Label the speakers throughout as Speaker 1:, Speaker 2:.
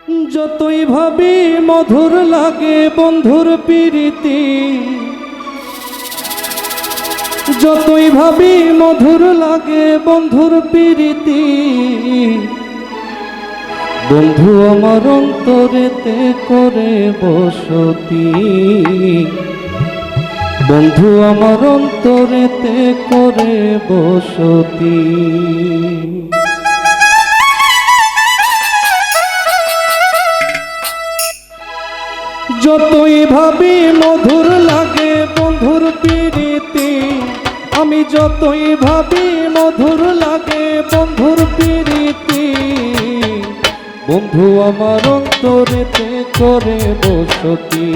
Speaker 1: যতই ভাবি মধুর লাগে বন্ধুর প্রীতি, যতই ভাবি মধুর লাগে বন্ধুর প্রীতি, বন্ধু আমার অন্তরেতে করে বসতি, বন্ধু আমার অন্তরেতে করে বসতি। যতই ভাবি মধুর লাগে বন্ধুর প্রীতি, আমি যতই ভাবি মধুর লাগে বন্ধুর প্রীতি, বন্ধু আমার অন্তরেতে করে বসতি,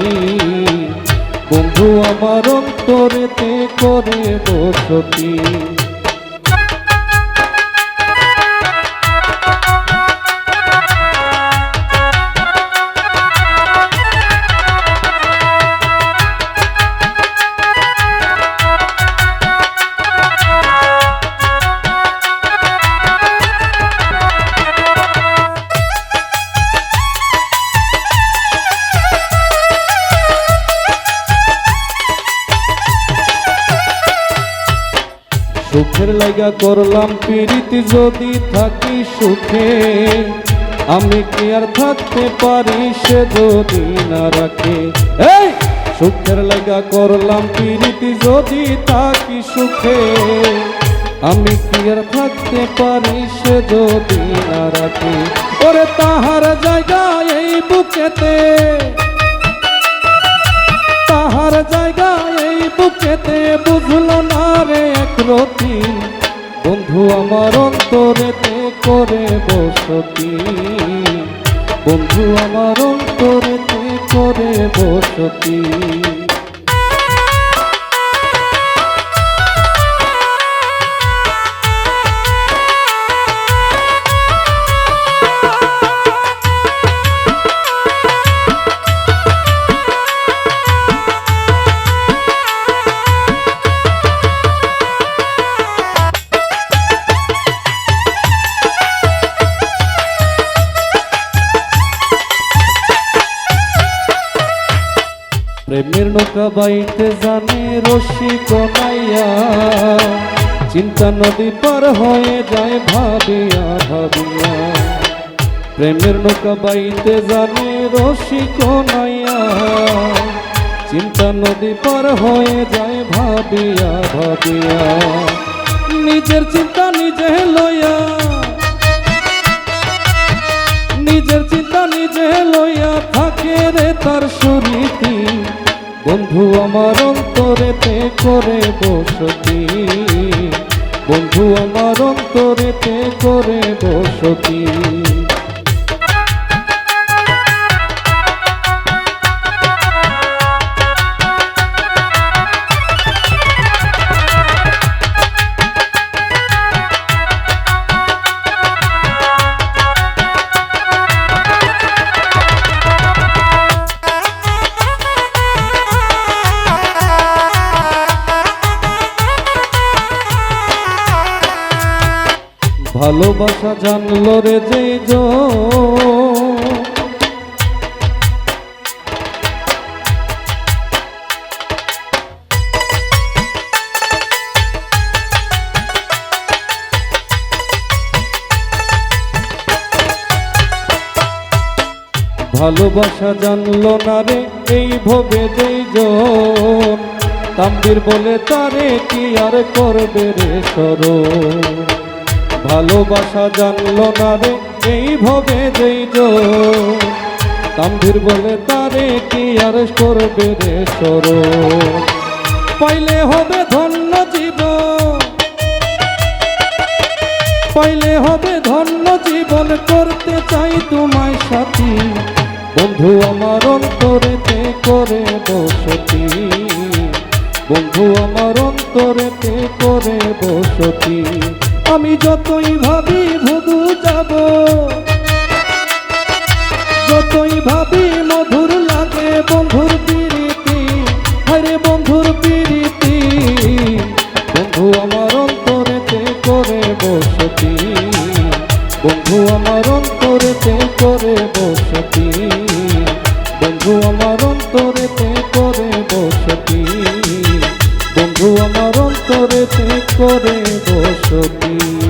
Speaker 1: বন্ধু আমার অন্তরেতে করে বসতি। সুখের লাগা করলাম প্রীতি, যদি থাকি সুখে আমি কি আর থাকতে পারি সে যদি না রাখে। এই সুখের লাগা করলাম প্রীতি, যদি থাকি সুখে আমি কি আর থাকতে পারি সে যদি না রাখে। ওরে তাহার জায়গা এই বুকেতে, তাহার জায়গা এই বুকেতে বুঝলো না রে একরতি, বন্ধু আমার অন্তরেতে করে বসতি, বন্ধু আমার অন্তরেতে করে বসতি। প্রেমের নৌকা বাইতে জানে রশি কোনাইয়া, চিন্তা নদী পার হয়ে যায় ভাবিয়া ভাবিয়া। প্রেমের নৌকা বাইতে জানে রশি কোনাইয়া, চিন্তা নদী পার হয়ে যায় ভাবিয়া ভাবিয়া। নিজের চিন্তা নিজে লইয়া, নিজের চিন্তা নিজে লইয়া থাকে রে তার সুরীতি, বন্ধু আমার অন্তরেতে করে বসতি, বন্ধু আমার অন্তরেতে করে বসতি। ভালোবাসা জানলো রে যেই ভালোবাসা জানলো না রে এই ভবে যেই জন, তাম্বির বলে তারে কি আর করবে রে শরণ। ভালোবাসা জানলো না রে এই ভবে যেই জন, তাম্বির বলে তারে কি আর করবে রে শরণ। পাইলে হবে ধন্য জীবন, পাইলে হবে ধন্য জীবন, করতে চাই তোমায় সাথী, বন্ধু আমার অন্তরেতে করে বসতি, বন্ধু আমার অন্তরেতে করে বসতি। আমি যতই ভাবি ভুবু যাব, যতই ভাবি মধুর লাগে বন্ধুর প্রীতি, আরে বন্ধুর প্রীতি, বন্ধু আমার অন্তরেতে করে বসতি, বন্ধু আমার অন্তরেতে করে বসতি। আমার অন্তরেতে করে বসতি, বন্ধু আমার অন্তরেতে করে বসতি।